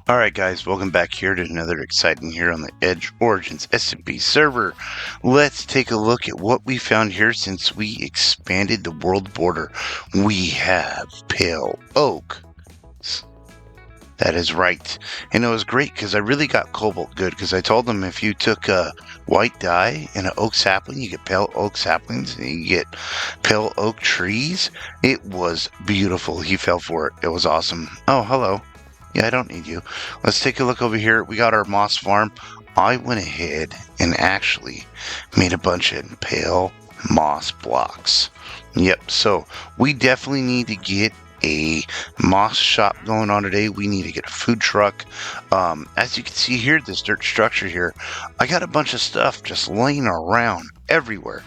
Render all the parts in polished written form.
Alright guys, welcome back here to another exciting here on the Edge Origins SMP server. Let's take a look at what we found here since we expanded the world border. We have pale oak. That is right. And it was great because I really got Kobold good because I told them if you took a white dye and an oak sapling, you get pale oak saplings and you get pale oak trees. It was beautiful. He fell for it. It was awesome. Oh, hello. Yeah, I don't need you. Let's take a look over here. We got our moss farm. I went ahead and actually made a bunch of pale moss blocks. Yep, so we definitely need to get a moss shop going on today. We need to get a food truck. As you can see here, this dirt structure here, I got a bunch of stuff just laying around everywhere.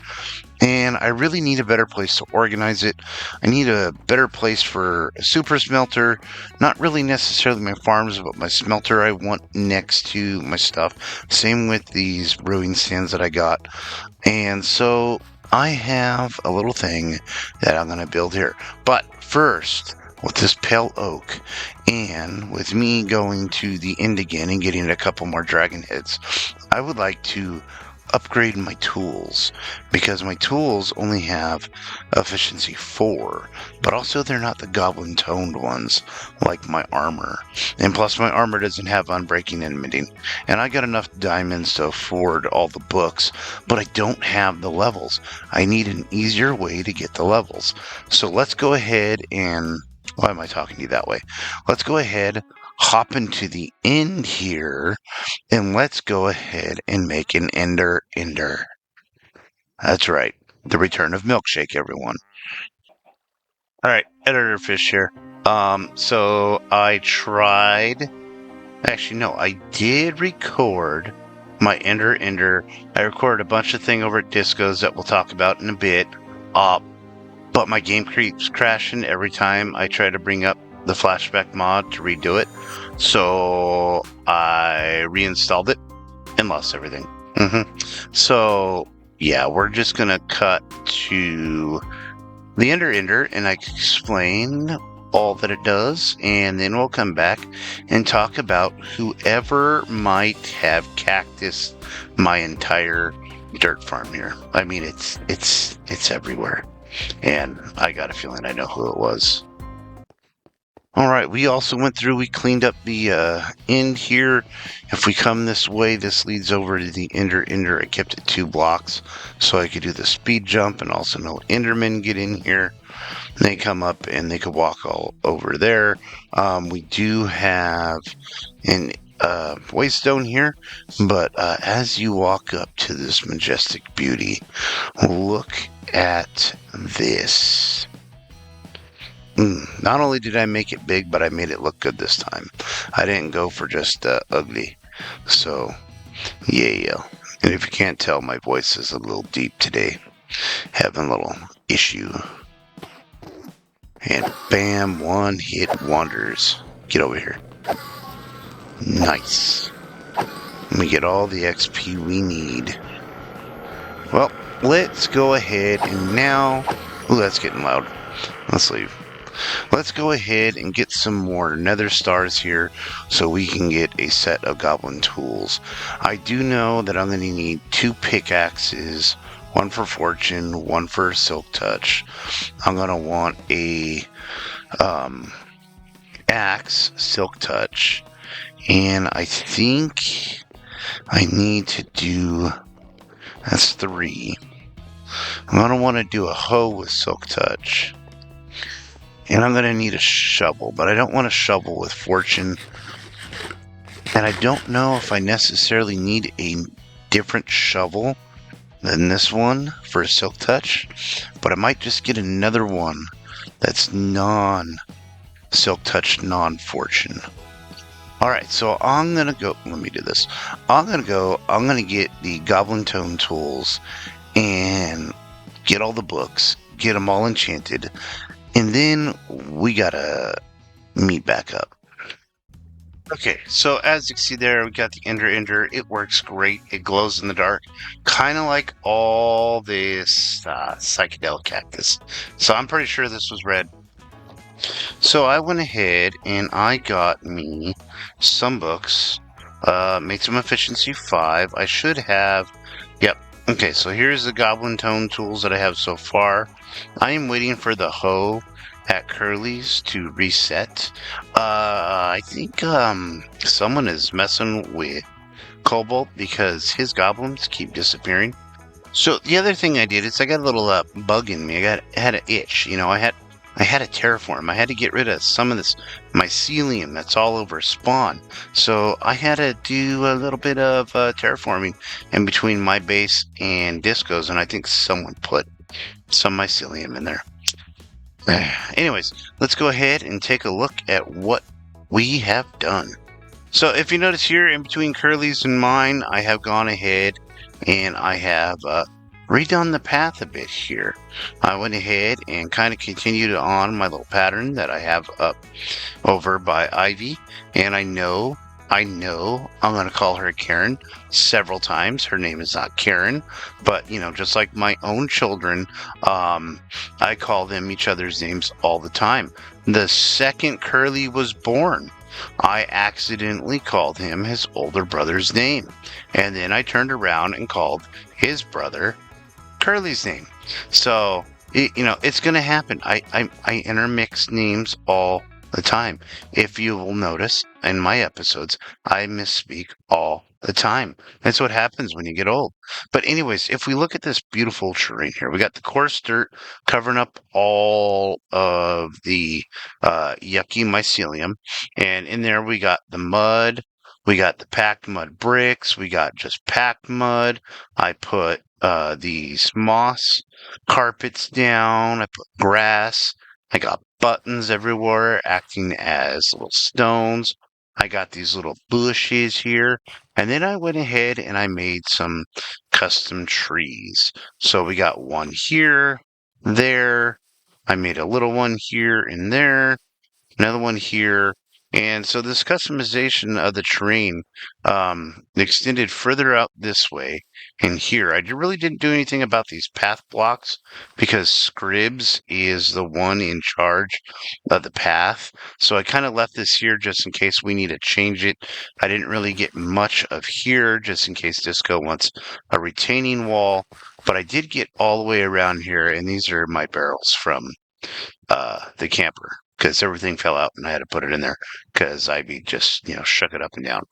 And I really need a better place to organize it. I need a better place for a super smelter. Not really necessarily my farms, but my smelter I want next to my stuff. Same with these brewing stands that I got. And so I have a little thing that I'm going to build here. But first, with this pale oak, and with me going to the end again and getting a couple more dragon heads, I would like to upgrade my tools because my tools only have efficiency 4, but also they're not the goblin toned ones like my armor, and plus my armor doesn't have unbreaking and mending, and I got enough diamonds to afford all the books, but I don't have the levels. I need an easier way to get the levels. So let's go ahead and why am I talking to you that way? Let's go ahead, hop into the end here, and let's go ahead and make an ender. That's right. The return of milkshake, everyone. All right, editor fish here. So I tried. Actually, no, I did record my ender. I recorded a bunch of things over at Disco's that we'll talk about in a bit. But my game keeps crashing every time I try to bring up the flashback mod to redo it. So I reinstalled it and lost everything. So yeah, we're just gonna cut to the ender, and I explain all that it does, and then we'll come back and talk about whoever might have cactus my entire dirt farm here. I mean, it's everywhere, and I got a feeling I know who it was. All right, we also went through, we cleaned up the end here. If we come this way, this leads over to the ender. I kept it 2 blocks so I could do the speed jump and also no endermen get in here. They come up and they could walk all over there. We do have an waystone here, but as you walk up to this majestic beauty, look at this. Not only did I make it big, but I made it look good this time. I didn't go for just ugly. So, yeah. And if you can't tell, my voice is a little deep today. Having a little issue. And bam, 1-hit wonders. Get over here. Nice. We get all the XP we need. Well, let's go ahead and now... Ooh, that's getting loud. Let's leave. Let's go ahead and get some more nether stars here so we can get a set of goblin tools. I do know that I'm going to need 2 pickaxes, 1 for fortune, 1 for silk touch. I'm going to want a axe, silk touch, and I think I need to do, that's 3. I'm going to want to do a hoe with silk touch. And I'm going to need a shovel, but I don't want a shovel with fortune. And I don't know if I necessarily need a different shovel than this one for a silk touch, but I might just get another one that's non-silk touch, non-fortune. Alright, so I'm going to go, let me do this. I'm going to get the goblin tone tools and get all the books, get them all enchanted, and then we gotta meet back up. Okay, so as you can see there, we got the ender. It works great. It glows in the dark, kind of like all this psychedelic cactus. So I'm pretty sure this was red. So I went ahead and I got me some books, made some efficiency 5. I should have, yep. Okay, so here's the goblin tone tools that I have so far. I am waiting for the hoe at Curly's to reset. I think someone is messing with Kobold because his goblins keep disappearing. So the other thing I did is I got a little bug in me. Had an itch. I had a terraform. I had to get rid of some of this mycelium that's all over spawn. So I had to do a little bit of terraforming in between my base and Disco's, and I think someone put some mycelium in there. Anyways, let's go ahead and take a look at what we have done. So if you notice here, in between Curly's and mine, I have gone ahead and I have redone the path a bit here. I went ahead and kind of continued on my little pattern that I have up over by Ivy, and I know I'm going to call her Karen several times. Her name is not Karen, but just like my own children, I call them each other's names all the time. The second Curly was born, I accidentally called him his older brother's name, and then I turned around and called his brother Curly's name. So it's going to happen. I intermix names all the time. If you will notice in my episodes, I misspeak all the time. That's what happens when you get old. But anyways, if we look at this beautiful terrain here, we got the coarse dirt covering up all of the yucky mycelium, and in there we got the mud. We got the packed mud bricks. We got just packed mud. I put these moss carpets down. I put grass. I got buttons everywhere acting as little stones. I got these little bushes here. And then I went ahead and I made some custom trees. So we got one here, there. I made a little one here and there, another one here. And so this customization of the terrain extended further out this way and here. I really didn't do anything about these path blocks because Scribs is the one in charge of the path. So I kind of left this here just in case we need to change it. I didn't really get much of here just in case Disco wants a retaining wall. But I did get all the way around here, and these are my barrels from the camper because everything fell out and I had to put it in there because Ivy just, shook it up and down.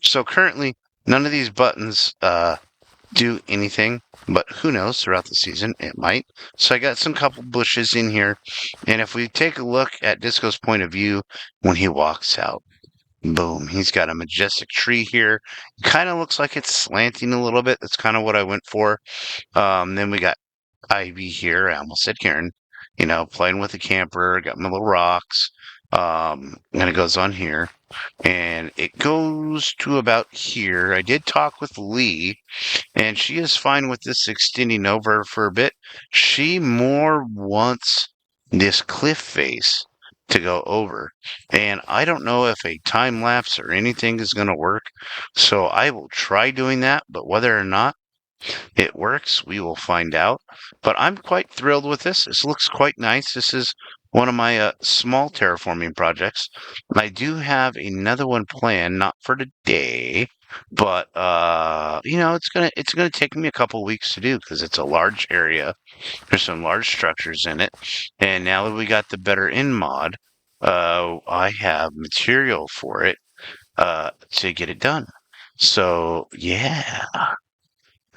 So currently, none of these buttons do anything, but who knows, throughout the season, it might. So I got some couple bushes in here, and if we take a look at Disco's point of view when he walks out, boom, he's got a majestic tree here. It kind of looks like it's slanting a little bit. That's kind of what I went for. Then we got Ivy here. I almost said Karen. Playing with the camper. Got my little rocks. And it goes on here. And it goes to about here. I did talk with Lee, and she is fine with this extending over for a bit. She more wants this cliff face to go over. And I don't know if a time lapse or anything is going to work. So I will try doing that, but whether or not it works, we will find out. But I'm quite thrilled with this. This looks quite nice. This is one of my small terraforming projects. I do have another one planned, not for today, but it's gonna take me a couple weeks to do because it's a large area. There's some large structures in it, and now that we got the better in mod, I have material for it to get it done. So yeah.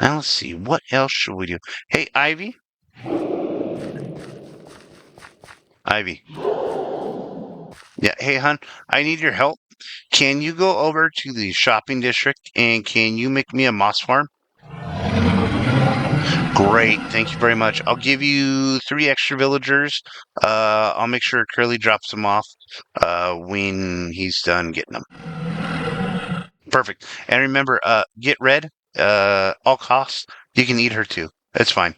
Now let's see, what else should we do? Hey, Ivy? Ivy. Yeah, hey, hon, I need your help. Can you go over to the shopping district and can you make me a moss farm? Great, thank you very much. I'll give you 3 extra villagers. I'll make sure Curly drops them off when he's done getting them. Perfect. And remember, get red, all costs. You can eat her too. It's fine.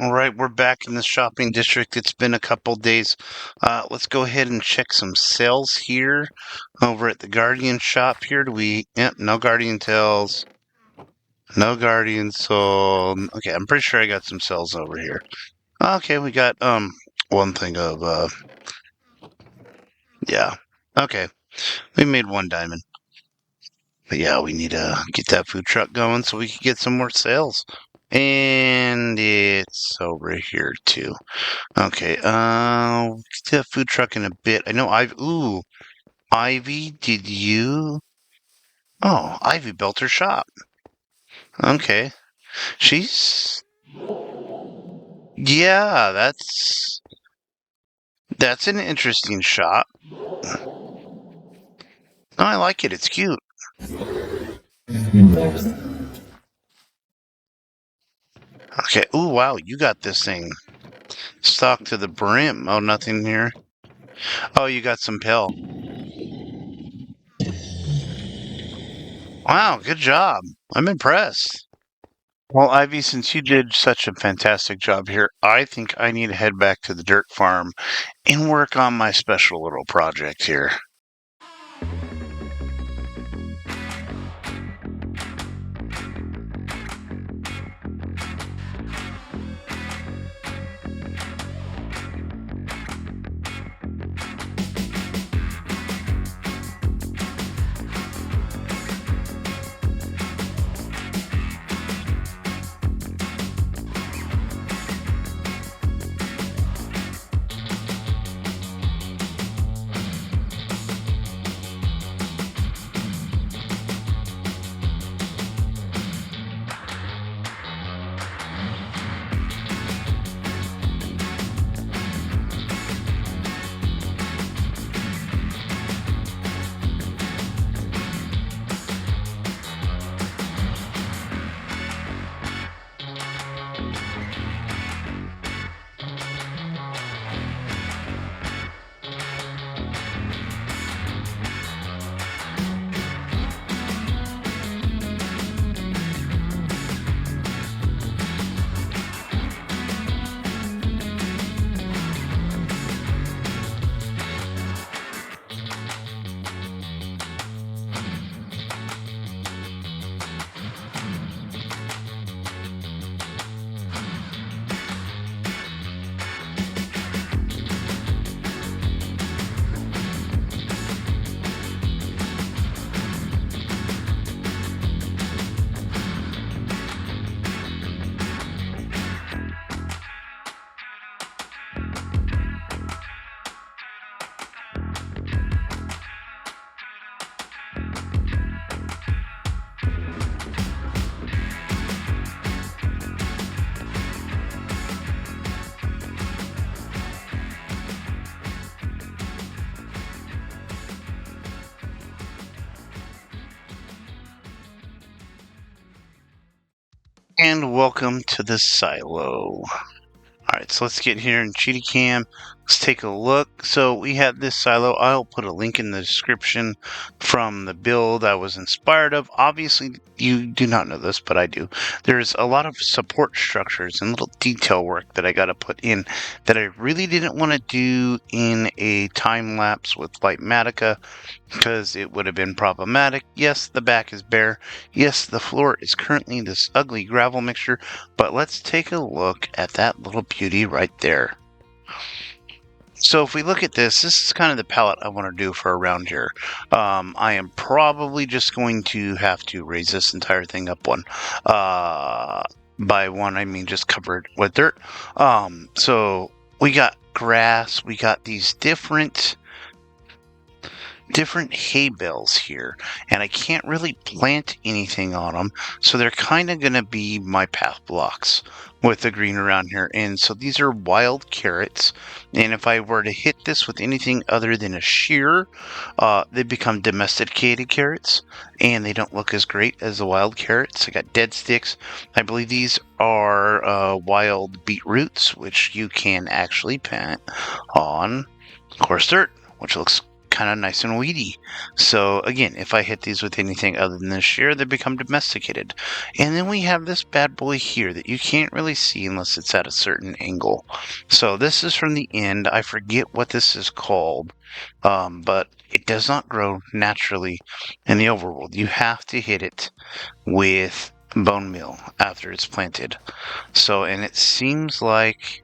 All right, we're back in the shopping district. It's been a couple days. Let's go ahead and check some sales here over at the Guardian shop here. Yep, no Guardian Tails. No Guardian Soul. Okay, I'm pretty sure I got some sales over here. Okay, we got, one thing of, yeah. Okay, we made 1 diamond. But yeah, we need to get that food truck going so we can get some more sales. And it's over here too. Okay, we'll get that food truck in a bit. I know Ivy, did you? Oh, Ivy built her shop. Okay. Yeah, that's an interesting shop. Oh, I like it. It's cute. Okay. Ooh, wow, you got this thing stocked to the brim. Oh, nothing here. Oh, you got some pill. Wow, good job. I'm impressed. Well, Ivy, since you did such a fantastic job here, I think I need to head back to the dirt farm and work on my special little project here. And welcome to the silo. Alright, so let's get here in Cheetah Cam. Let's take a look. So we have this silo. I'll put a link in the description from the build I was inspired of. Obviously, you do not know this, but I do. There's a lot of support structures and little detail work that I got to put in that I really didn't want to do in a time lapse with Lightmatica because it would have been problematic. Yes, the back is bare. Yes, the floor is currently this ugly gravel mixture, but let's take a look at that little beauty right there. So if we look at this is kind of the palette I want to do for around here. I am probably just going to have to raise this entire thing up one. By one, I mean just covered with dirt. So we got grass. We got these different hay bales here, and I can't really plant anything on them, so they're kind of going to be my path blocks with the green around here. And so these are wild carrots, and if I were to hit this with anything other than a shear, they become domesticated carrots, and they don't look as great as the wild carrots. I got dead sticks. I believe these are wild beetroots, which you can actually plant on coarse dirt, which looks kind of nice and weedy. So again, if I hit these with anything other than this shear, they become domesticated. And then we have this bad boy here that you can't really see unless it's at a certain angle. So this is from the end. I forget what this is called, but it does not grow naturally in the overworld. You have to hit it with bone meal after it's planted. So, and it seems like,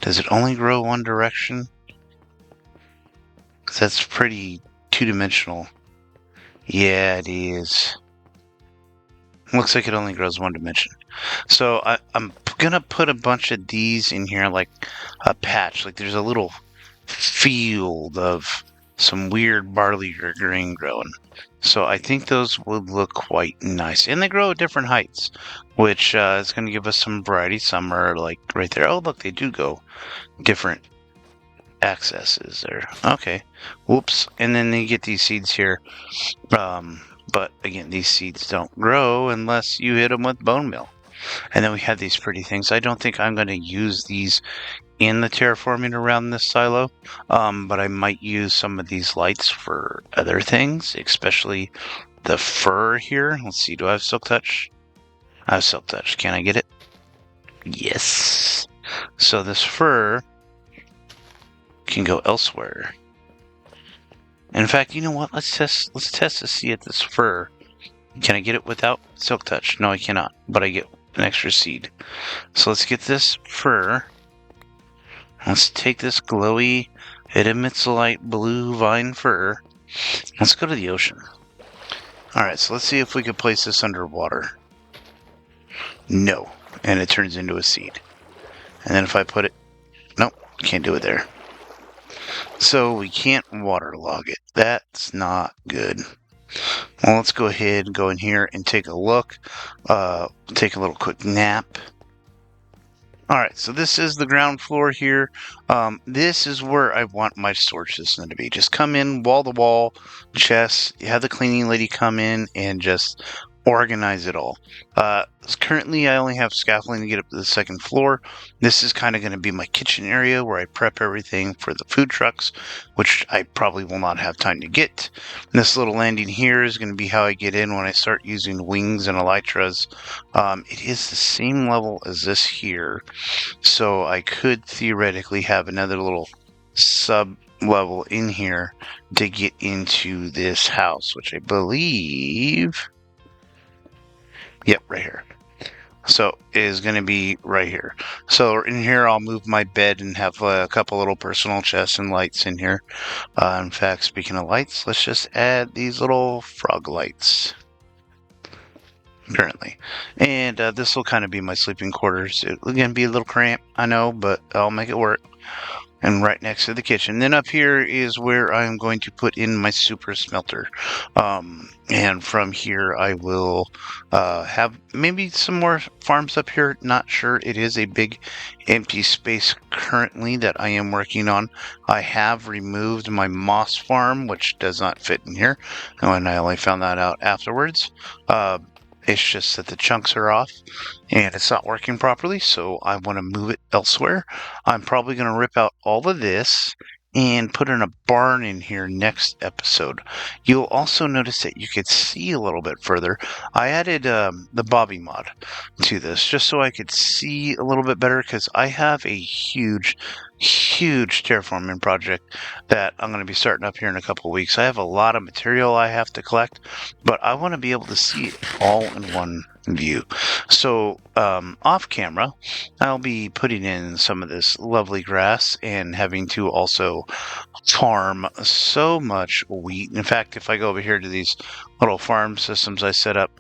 does it only grow one direction? Because that's pretty two-dimensional. Yeah, it is. Looks like it only grows one dimension. So I'm gonna put a bunch of these in here, like a patch. Like there's a little field of some weird barley or grain growing. So I think those would look quite nice. And they grow at different heights, which is going to give us some variety. Some are like right there. Oh, look, they do go different accesses there. Okay. Whoops. And then you get these seeds here. But again, these seeds don't grow unless you hit them with bone meal. And then we have these pretty things. I don't think I'm going to use these in the terraforming around this silo, but I might use some of these lights for other things, especially the fur here. Let's see, do I have silk touch? I have silk touch. Can I get it? Yes. So this fur can go elsewhere. In fact, you know what? Let's test to see if this fur, can I get it without silk touch? No, I cannot, but I get an extra seed. So let's get this fur. Let's take this glowy, it emits light blue vine fur. Let's go to the ocean. Alright, so let's see if we can place this underwater. No. And it turns into a seed. And then if I put it... Nope, can't do it there. So we can't waterlog it. That's not good. Well, let's go ahead and go in here and take a look. Take a little quick nap. Alright, so this is the ground floor here. This is where I want my storage system to be. Just come in, wall-to-wall, chests. You have the cleaning lady come in and just organize it all. Currently, I only have scaffolding to get up to the second floor. This is kind of going to be my kitchen area where I prep everything for the food trucks, which I probably will not have time to get. And this little landing here is going to be how I get in when I start using wings and elytras. It is the same level as this here, so I could theoretically have another little sub level in here to get into this house, which I believe... Yep, right here. So it is going to be right here. So in here, I'll move my bed and have a couple little personal chests and lights in here. In fact, speaking of lights, let's just add these little frog lights currently. And this will kind of be my sleeping quarters. It's going to be a little cramped, I know, but I'll make it work. And right next to the kitchen. Then up here is where I'm going to put in my super smelter. And from here I will have maybe some more farms up here. Not sure. It is a big empty space currently that I am working on. I have removed my moss farm, which does not fit in here. And I only found that out afterwards. It's just that the chunks are off and it's not working properly, so I want to move it elsewhere. I'm probably going to rip out all of this and put in a barn in here next episode. You'll also notice that you could see a little bit further. I added the Bobby mod to this just so I could see a little bit better, because I have a huge terraforming project that I'm going to be starting up here in a couple of weeks. I have a lot of material I have to collect, but I want to be able to see it all in one view. So off camera, I'll be putting in some of this lovely grass and having to also farm so much wheat. In fact, if I go over here to these little farm systems I set up,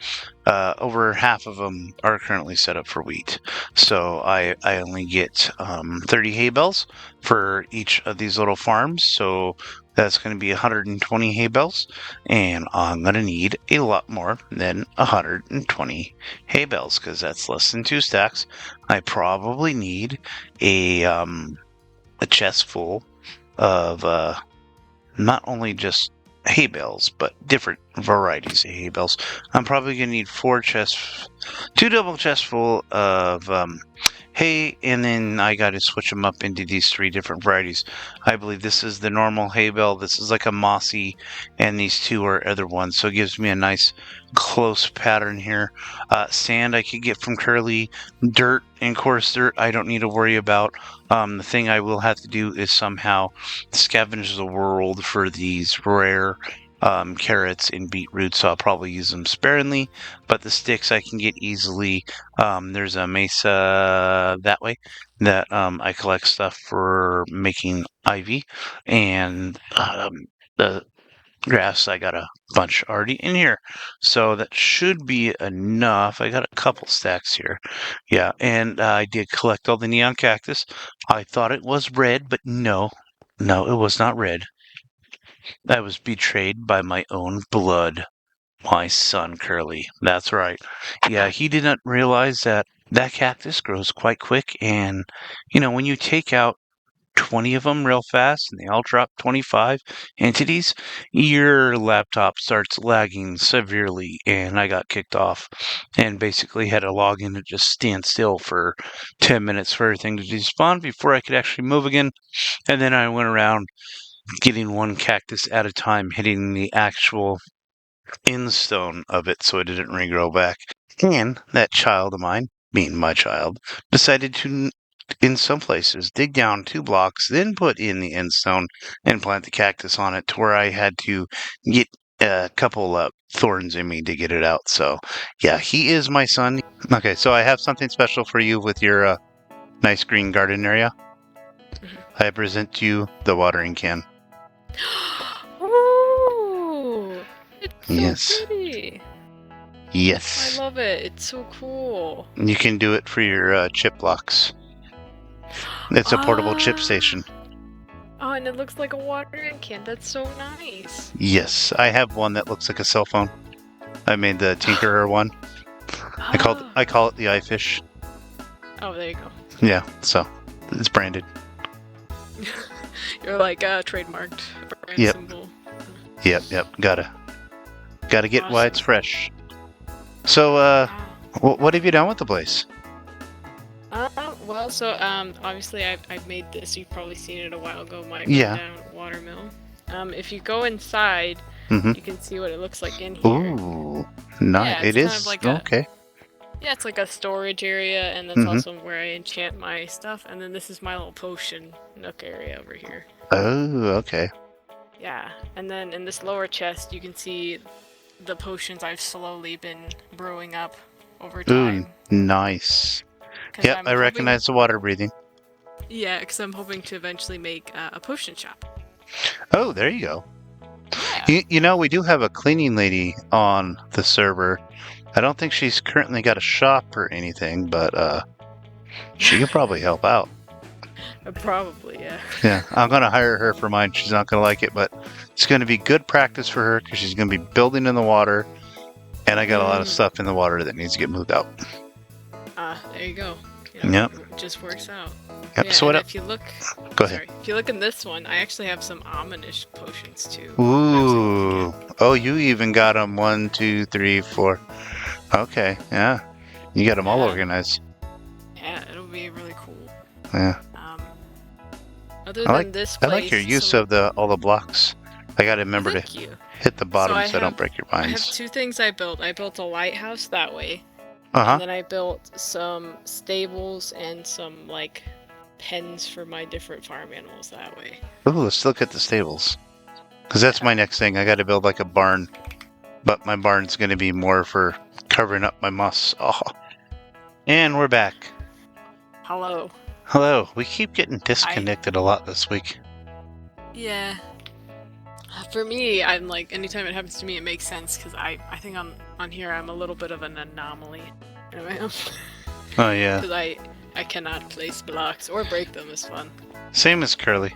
over half of them are currently set up for wheat. So I only get 30 hay bales for each of these little farms. So that's going to be 120 hay bales, and I'm going to need a lot more than 120 hay bales, because that's less than 2 stacks. I probably need a chest full of not only just hay bales, but different varieties of hay bales. I'm probably going to need 2 double chests full of hay, and then I got to switch them up into these 3 different varieties. I believe this is the normal hay bale, this is like a mossy, and these 2 are other ones. So it gives me a nice close pattern here. Sand I could get from Curly, dirt and coarse dirt I don't need to worry about. The thing I will have to do is somehow scavenge the world for these rare carrots and beetroot, so I'll probably use them sparingly, but the sticks I can get easily. There's a mesa that way that I collect stuff for making ivy, and the grass I got a bunch already in here, so that should be enough. I got a couple stacks here. Yeah, and I did collect all the neon cactus. I thought it was red, but no, it was not red. I was betrayed by my own blood. My son, Curly. That's right. Yeah, he didn't realize that that cactus grows quite quick. And, when you take out 20 of them real fast and they all drop 25 entities, your laptop starts lagging severely. And I got kicked off and basically had to log in and just stand still for 10 minutes for everything to despawn before I could actually move again. And then I went around getting one cactus at a time, hitting the actual end stone of it so it didn't regrow back. And that child of mine, being my child, decided to, in some places, dig down 2 blocks, then put in the end stone and plant the cactus on it to where I had to get a couple thorns in me to get it out. So, yeah, he is my son. Okay, so I have something special for you with your nice green garden area. I present to you the watering can. Ooh, it's so Yes. pretty. Yes. I love it. It's so cool. You can do it for your chip blocks. It's a portable chip station. Oh, and it looks like a watering can. That's so nice. Yes, I have one that looks like a cell phone. I made the Tinkerer one. I call it the iFish. Oh, there you go. Yeah, so it's branded. You're like a trademarked brand Yep. symbol. Yep. Gotta get why it's fresh. So, what have you done with the place? Well, so obviously I've made this. You've probably seen it a while ago. My down watermill. If you go inside, you can see what it looks like in here. Ooh, nice. Yeah, it is kind of like okay. Yeah, it's like a storage area, and that's also where I enchant my stuff. And then this is my little potion nook area over here. Oh, okay. Yeah, and then in this lower chest, you can see the potions I've slowly been brewing up over time. Ooh, nice. Yep, I recognize the water breathing. Yeah, because I'm hoping to eventually make a potion shop. Oh, there you go. Yeah. We do have a cleaning lady on the server. I don't think she's currently got a shop or anything, but she could probably help out. Probably, yeah. Yeah, I'm going to hire her for mine. She's not going to like it, but it's going to be good practice for her because she's going to be building in the water, and I got a lot of stuff in the water that needs to get moved out. There you go. Yep. It just works out. Yep. Yeah, so what? If you look, go ahead. If you look in this one, I actually have some omnish potions too. Ooh. Oh, you even got them 1, 2, 3, 4. Okay. Yeah. You got them all organized. Yeah, it'll be really cool. Yeah. Other than this place, I like your use of all the blocks. I got to remember to hit the bottom so I don't break your vines. I have 2 things I built. I built a lighthouse that way. And then I built some stables and some, like, pens for my different farm animals that way. Ooh, let's look at the stables. Because that's my next thing. I got to build, like, a barn. But my barn's going to be more for covering up my moss. Oh. And we're back. Hello. Hello. We keep getting disconnected a lot this week. Yeah. For me, I'm like, anytime it happens to me, it makes sense, because I think on here I'm a little bit of an anomaly. Oh, yeah. Because I cannot place blocks or break them is fun. Same as Curly.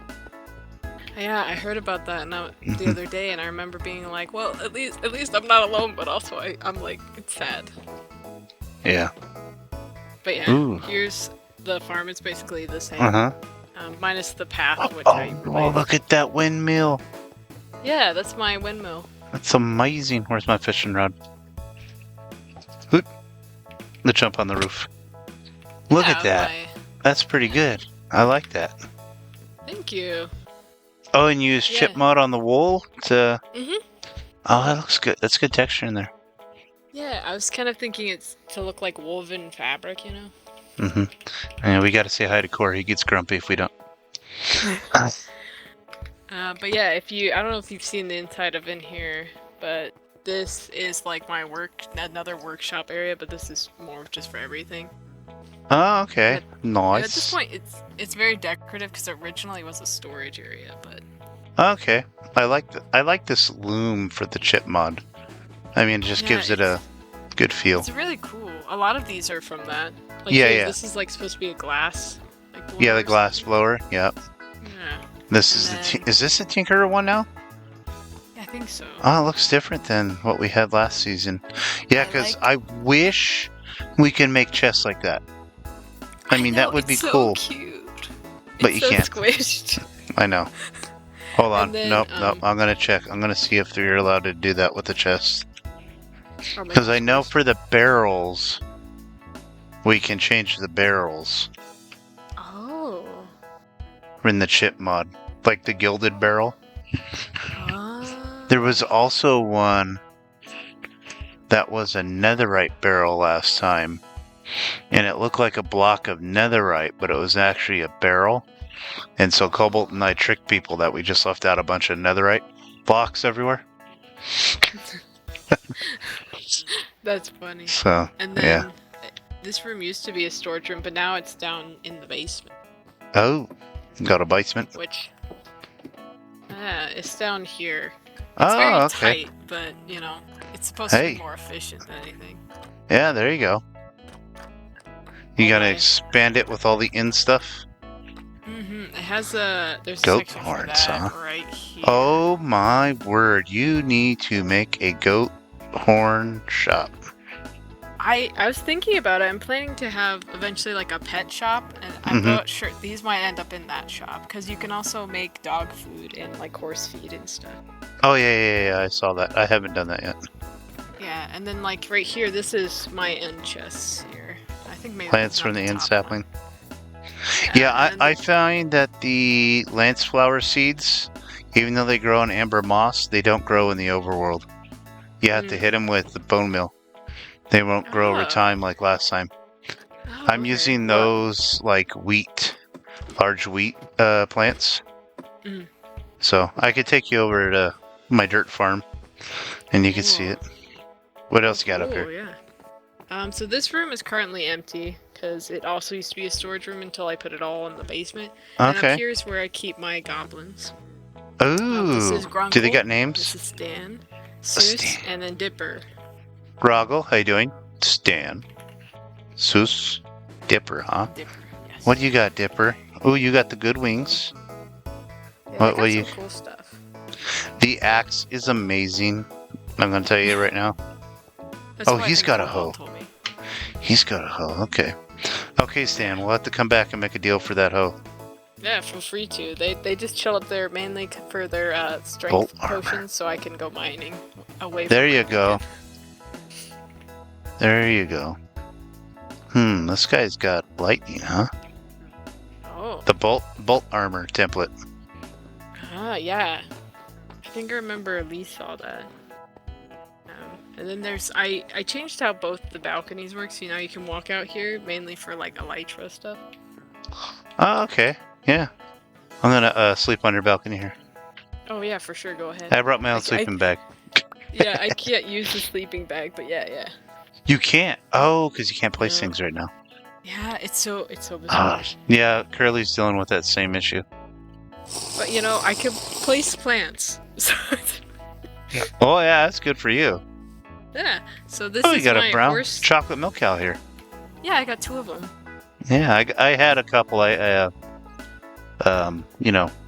Yeah, I heard about that the other day, and I remember being like, well, at least I'm not alone, but also I'm like, it's sad. Yeah. But yeah, here's the farm. It's basically the same. Minus the path, which look at that windmill. Yeah, that's my windmill. That's amazing. Where's my fishing rod? Oop. Let's jump on the roof. Look at that. That's pretty good. I like that. Thank you. Oh, and you use chip mud on the wool to... Oh, that looks good. That's good texture in there. Yeah, I was kind of thinking it's to look like woven fabric, you know? And we got to say hi to Corey. He gets grumpy if we don't. But yeah, I don't know if you've seen the inside of in here, but this is like my another workshop area, but this is more just for everything. Oh, okay. Nice. And at this point, it's very decorative because it originally was a storage area, but... Okay. I like this loom for the chip mod. I mean, it just gives it a good feel. It's really cool. A lot of these are from that. Like, yeah. This is like supposed to be a glass. Like, yeah, the glass blower. Yep. Yeah. This is this a Tinkerer one now? Yeah, I think so. Oh, it looks different than what we had last season. Yeah, because I wish we can make chests like that. I mean, that would be cool. Cute. But you can't. Squished. I know. Hold on. Then, nope. I'm gonna check. I'm gonna see if you're allowed to do that with the chest. Because I know for the barrels, we can change the barrels. Oh. In the chip mod, like the gilded barrel. There was also one that was a netherite barrel last time, and it looked like a block of netherite, but it was actually a barrel. And so Kobold and I tricked people that we just left out a bunch of netherite blocks everywhere. That's funny. So, and then this room used to be a storage room, but now it's down in the basement. Oh, got a basement? Which, it's down here. It's very tight, but, you know, it's supposed to be more efficient than anything. Yeah, there you go. You gotta expand it with all the in stuff? It has there's a goat section horns, for that huh? right here. Oh my word, you need to make a goat horn shop. I was thinking about it. I'm planning to have eventually like a pet shop, and I thought sure these might end up in that shop because you can also make dog food and like horse feed and stuff. Oh yeah, I saw that. I haven't done that yet. Yeah, and then like right here, this is my end chests here. I think maybe plants from the end sapling. One. Yeah, I find that the lance flower seeds, even though they grow in amber moss, they don't grow in the overworld. You have to hit them with the bone meal. They won't grow over time like last time. I'm using those like wheat, large wheat plants. So I could take you over to my dirt farm, and you can see it. What else you got up here? Yeah. So this room is currently empty because it also used to be a storage room until I put it all in the basement. And up here is where I keep my goblins. Ooh. Do they got names? This is Stan, Seuss, and then Dipper. Roggle, how you doing? Stan, Seuss, Dipper, huh? Dipper, yes. What do you got, Dipper? Oh, you got the good wings. Yeah, what you? Cool stuff. The axe is amazing. I'm gonna tell you right now. He's got a hoe. He's got a hoe. Okay. Okay, Stan. We'll have to come back and make a deal for that hoe. Yeah, feel free to. They just chill up there mainly for their strength potions, so I can go mining away. There you go. There you go. This guy's got lightning, huh? Oh. The bolt armor template. Ah, yeah. I think I remember Lee saw that. And then there's I changed how both the balconies work, so now you can walk out here mainly for like elytra stuff. Oh, okay. Yeah. I'm gonna sleep on your balcony here. Oh yeah, for sure. Go ahead. I brought my own sleeping bag. Yeah, I can't use the sleeping bag, but yeah. You can't? Oh, because you can't place things right now. Yeah, it's so bizarre. Yeah, Curly's dealing with that same issue. But you know, I could place plants. Oh yeah, that's good for you. Yeah, so this is you got my a brown horse. chocolate milk cow here. Yeah, I got 2 of them. Yeah, I had a couple. I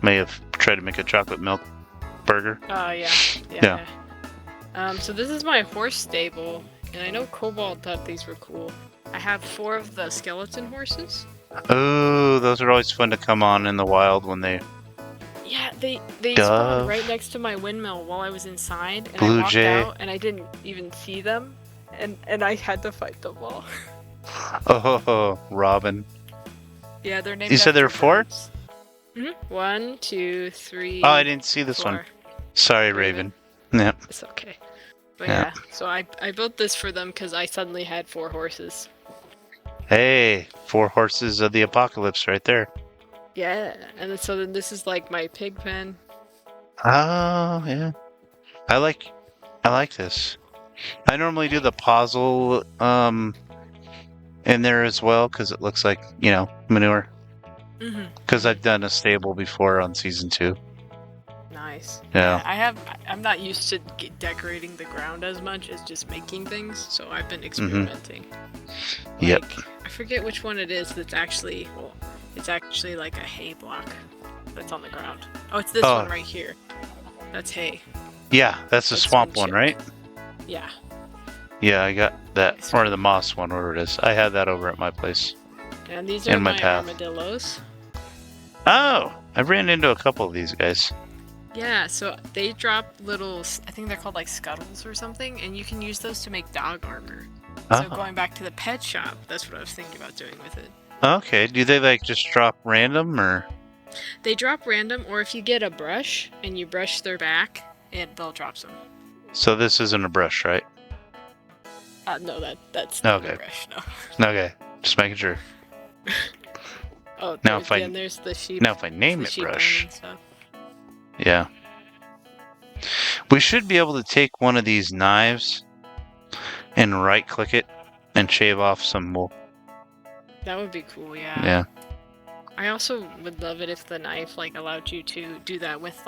may have tried to make a chocolate milk burger. Yeah. So this is my horse stable, and I know Kobold thought these were cool. I have 4 of the skeleton horses. Oh, those are always fun to come on in the wild when they... Yeah, they spawned right next to my windmill while I was inside, and I walked out, and I didn't even see them, and I had to fight them all. Oh, Robin. Yeah, they're named You said there were after 4? birds. 1, 2, 3. Oh, I didn't see this 4. one. Sorry, Raven. Yeah. It's okay. But Yeah. yeah, so I built this for them because I suddenly had 4 horses. Hey, 4 horses of the apocalypse right there. Yeah, and then, so then this is like my pig pen. Oh, yeah. I like this. I normally do the puzzle in there as well because it looks like, manure. Because I've done a stable before on season 2. Nice. Yeah. I'm not used to decorating the ground as much as just making things, so I've been experimenting. Yep. I forget which one it is that's actually, it's actually like a hay block that's on the ground. Oh, it's this one right here. That's hay. Yeah, that's the swamp one, right? Yeah. Yeah, I got that. Or the moss one, whatever it is. I had that over at my place. And these are my path. armadillos. Oh, I ran into a couple of these guys. Yeah, so they drop little, I think they're called like scuttles or something, and you can use those to make dog armor. So going back to the pet shop, that's what I was thinking about doing with it. Okay, do they like just drop random or? They drop random, or if you get a brush and you brush their back, they'll drop some. So this isn't a brush, right? No, that's not a brush, no. Okay, just making sure. Oh, now there's the sheep. Now if I name it brush. Stuff. Yeah. We should be able to take one of these knives and right-click it and shave off some wool. That would be cool, yeah. Yeah. I also would love it if the knife allowed you to do that with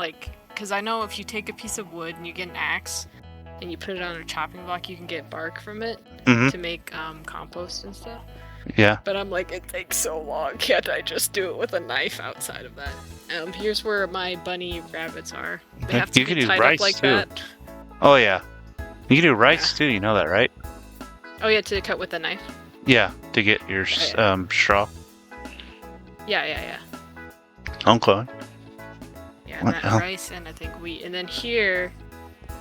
because I know if you take a piece of wood and you get an axe and you put it on a chopping block, you can get bark from it to make compost and stuff. Yeah. But I'm like, it takes so long. Can't I just do it with a knife outside of that? Here's where my bunny rabbits are. They have to be tied up like that. Oh yeah. You can do rice too. You know that, right? Oh yeah, to cut with a knife. Yeah, to get your straw. Yeah. Okay. Yeah, and that rice and I think wheat, and then here,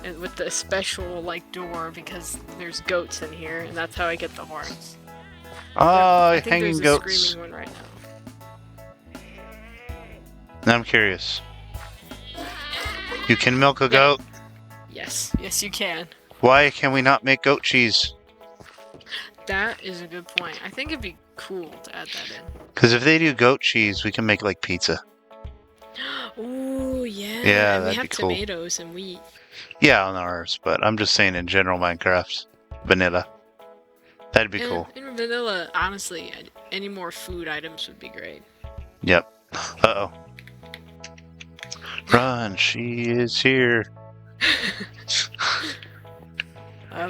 and with the special door because there's goats in here, and that's how I get the horns. Oh, hanging goats. There's a screaming one right now. I'm curious. You can milk a goat? Yes, you can. Why can we not make goat cheese? That is a good point. I think it'd be cool to add that in. Because if they do goat cheese, we can make pizza. Ooh, yeah. Yeah, and that'd we have be cool. tomatoes and wheat. Yeah, on ours, but I'm just saying in general Minecraft. Vanilla. That'd be cool. In vanilla, honestly, any more food items would be great. Yep. Uh-oh. Run, she is here.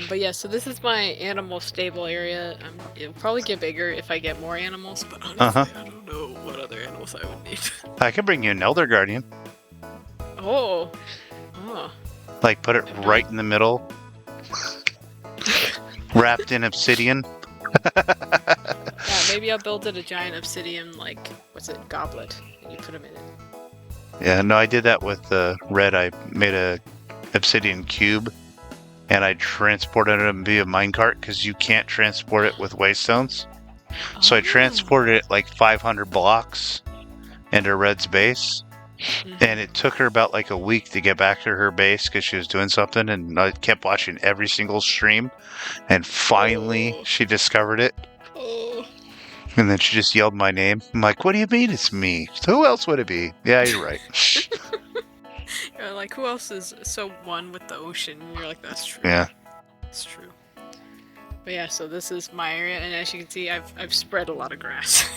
But yeah, so this is my animal stable area. It'll probably get bigger if I get more animals, but honestly, I don't know what other animals I would need. I can bring you an Elder Guardian. Oh. Put it right in the middle. Wrapped in obsidian. Yeah, maybe I'll build it a giant obsidian, goblet, and you put them in it. Yeah, no, I did that with red. I made a obsidian cube, and I transported it via minecart because you can't transport it with waystones. So I transported it 500 blocks into Red's base, and it took her about a week to get back to her base because she was doing something, and I kept watching every single stream, and finally she discovered it. And then she just yelled my name. I'm like, what do you mean it's me? Who else would it be? Yeah, you're right. You're who else is so one with the ocean? And you're like, that's true. Yeah. It's true. But yeah, so this is my area, and as you can see, I've spread a lot of grass.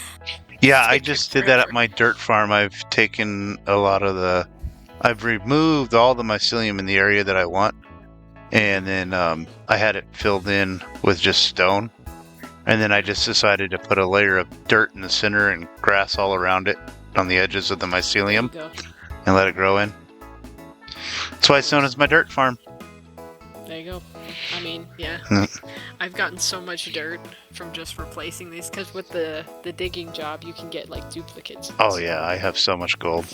Yeah, I just did that at my dirt farm. I've taken a lot of I've removed all the mycelium in the area that I want, and then I had it filled in with just stone. And then I just decided to put a layer of dirt in the center and grass all around it on the edges of the mycelium and let it grow in. That's why it's known as my dirt farm. There you go. I mean, yeah. I've gotten so much dirt from just replacing these, because with the digging job, you can get duplicates. Oh yeah, I have so much gold.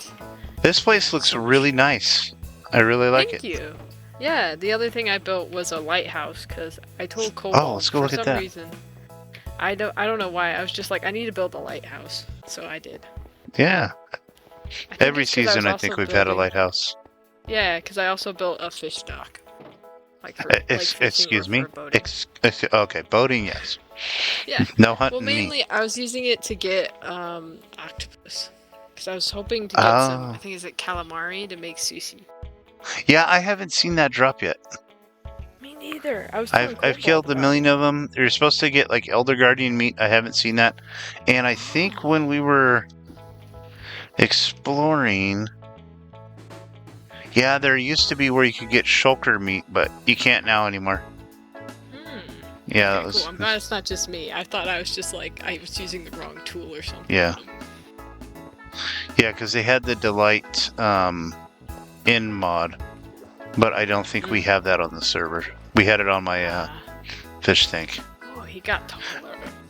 This place looks really nice. I really like it. Thank you. Yeah, the other thing I built was a lighthouse, because I told Kobold let's go look at that. For some reason, I don't know why, I was just like, I need to build a lighthouse. so I did. Yeah. Every it's 'cause season, I was think also we've had a building- lighthouse. Yeah, because I also built a fish dock. Like for fishing Excuse or me? for boating. Okay, boating, yes. Yeah. No hunting Well, me. mainly I was using it to get octopus. Because I was hoping to get some, I think is it calamari to make sushi. Yeah, I haven't seen that drop yet. Me neither. I was I've killed a million of them. You're supposed to get like Elder Guardian meat. I haven't seen that. And I think when we were exploring, yeah, there used to be where you could get shulker meat, but you can't now anymore. Yeah, okay, that was. Cool. I'm glad it's not just me. I thought I was just like I was using the wrong tool or something. Yeah. Yeah, because they had the Delight in mod, but I don't think we have that on the server. We had it on my fish tank. Oh, he got taller.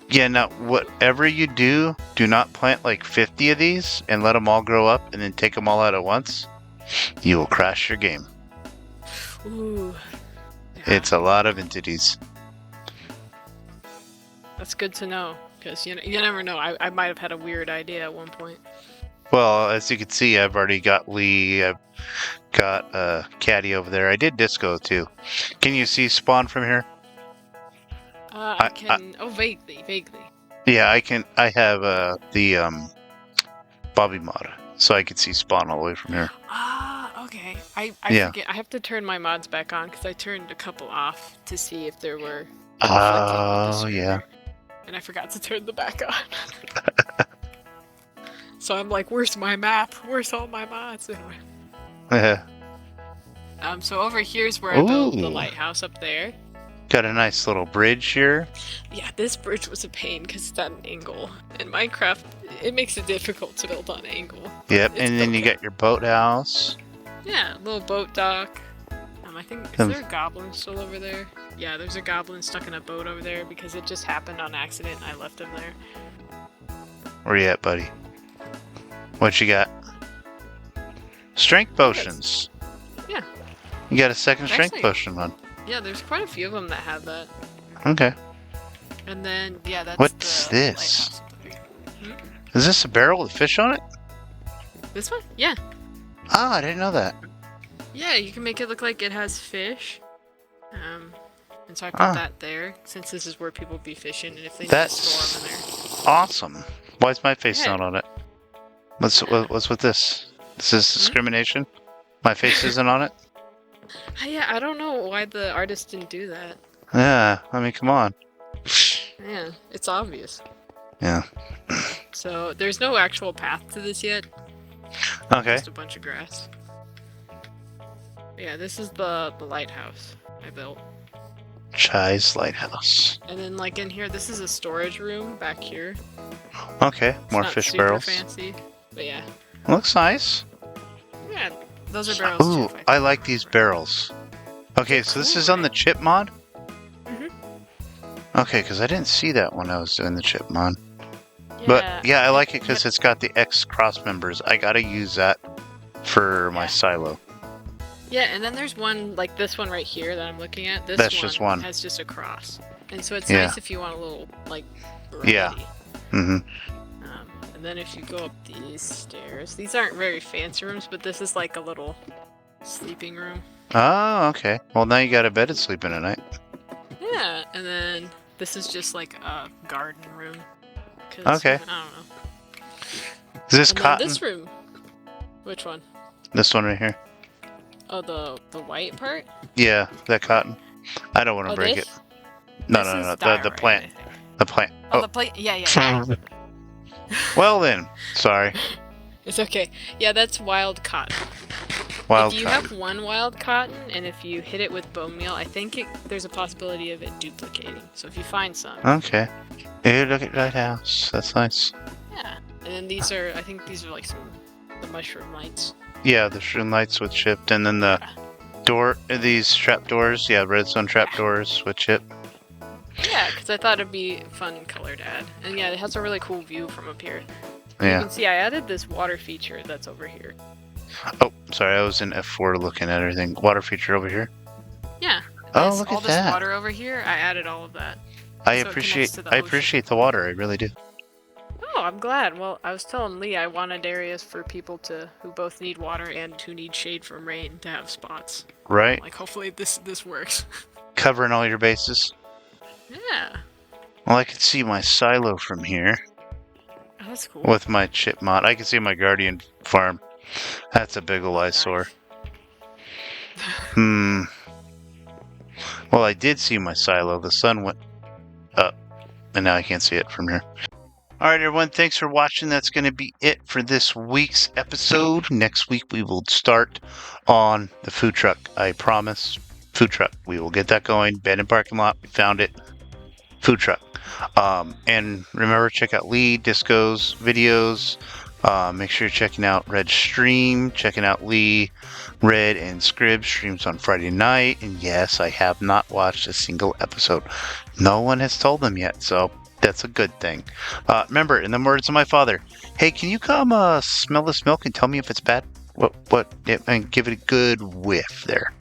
Yeah, now whatever you do, do not plant like 50 of these and let them all grow up and then take them all out at once. You will crash your game. Ooh. Yeah. It's a lot of entities. That's good to know, because you never know. I might have had a weird idea at one point. Well, as you can see, I've already got Lee. I've got Caddy over there. I did Disco too. Can you see Spawn from here? I can. Vaguely. Yeah, I can. I have the Bobby mod, so I can see Spawn all the way from here. Ah, okay. I Yeah. forget. I have to turn my mods back on because I turned a couple off to see if there were. Oh, yeah. And I forgot to turn them back on. So I'm like, where's my map? Where's all my mods? Anyway. So over here's where I built the lighthouse up there. Got a nice little bridge here. Yeah, this bridge was a pain because it's at an angle. In Minecraft, it makes it difficult to build on an angle. Yep, and then you got your boathouse. Yeah, little boat dock. I think, is there a goblin still over there? Yeah, there's a goblin stuck in a boat over there because it just happened on accident and I left him there. Where you at, buddy? What you got? Strength potions. Yeah. You got a second strength potion one. Yeah, there's quite a few of them that have that. Okay. And then, yeah, that's What's this? Is this a barrel with fish on it? This one? Yeah. Ah, I didn't know that. Yeah, you can make it look like it has fish. And so I put that there, since this is where people be fishing, and if they need to store them in there. Awesome. Why is my face not on it? What's with this? This is discrimination? My face isn't on it? Yeah, I don't know why the artist didn't do that. Yeah, I mean, come on. Yeah, it's obvious. Yeah. So, there's no actual path to this yet. Okay. Just a bunch of grass. Yeah, this is the lighthouse I built. Chai's lighthouse. And then, like, in here, this is a storage room back here. Okay, more it's not fish super barrels. Fancy, but yeah. Looks nice. Yeah, those are barrels Ooh, too. I like these barrels. Okay, so this is on the chip mod? Okay, because I didn't see that when I was doing the chip mod. But yeah, I like it because it's got the X cross members. I gotta use that for my silo. Yeah, and then there's one, like this one right here that I'm looking at. This That's one just one. has just a cross. And so it's nice if you want a little, like, variety. Yeah. Mm-hmm. And then if you go up these stairs, these aren't very fancy rooms, but this is like a little sleeping room. Oh, okay. Well, now you got a bed to sleep in at night. Yeah, and then this is just like a garden room. Okay. I don't know. Is this and cotton? This room. Which one? This one right here. Oh, the white part? Yeah, that cotton. I don't want to break it. No. The plant. The plant. Oh, the plant. Yeah. Well then, sorry. It's okay. Yeah, that's wild cotton. Wild if you cotton. have one wild cotton, and if you hit it with bone meal, I think there's a possibility of it duplicating. So if you find some. Okay. Hey, look at that house. That's nice. Yeah. And then these are, I think these are like the mushroom lights. Yeah, the shroom lights with chipped, and then the these trap doors. Yeah, redstone trap doors with chip. Yeah, because I thought it'd be fun color to add. And yeah, it has a really cool view from up here. Yeah. You can see I added this water feature that's over here. Oh, sorry, I was in F4 looking at everything. Water feature over here. Yeah. Oh, look all at that. This water over here, I added all of that. I appreciate the water. I really do. Oh, I'm glad. Well, I was telling Lee I wanted areas for people who both need water and who need shade from rain to have spots. Right? Like, hopefully this works. Covering all your bases. Yeah. Well, I can see my silo from here. Oh, that's cool. With my chip mod. I can see my guardian farm. That's a big ol' eyesore. Nice. Well, I did see my silo. The sun went up, and now I can't see it from here. All right, everyone. Thanks for watching. That's going to be it for this week's episode. Next week, we will start on the food truck. I promise. Food truck. We will get that going. Abandoned parking lot. We found it. Food truck. And remember, check out Lee Disco's videos. Make sure you're checking out Red's stream, checking out Lee, Red, and Scrib streams on Friday night. And yes, I have not watched a single episode. No one has told them yet, so that's a good thing. Remember, in the words of my father, hey, can you come smell this milk and tell me if it's bad? And give it a good whiff there.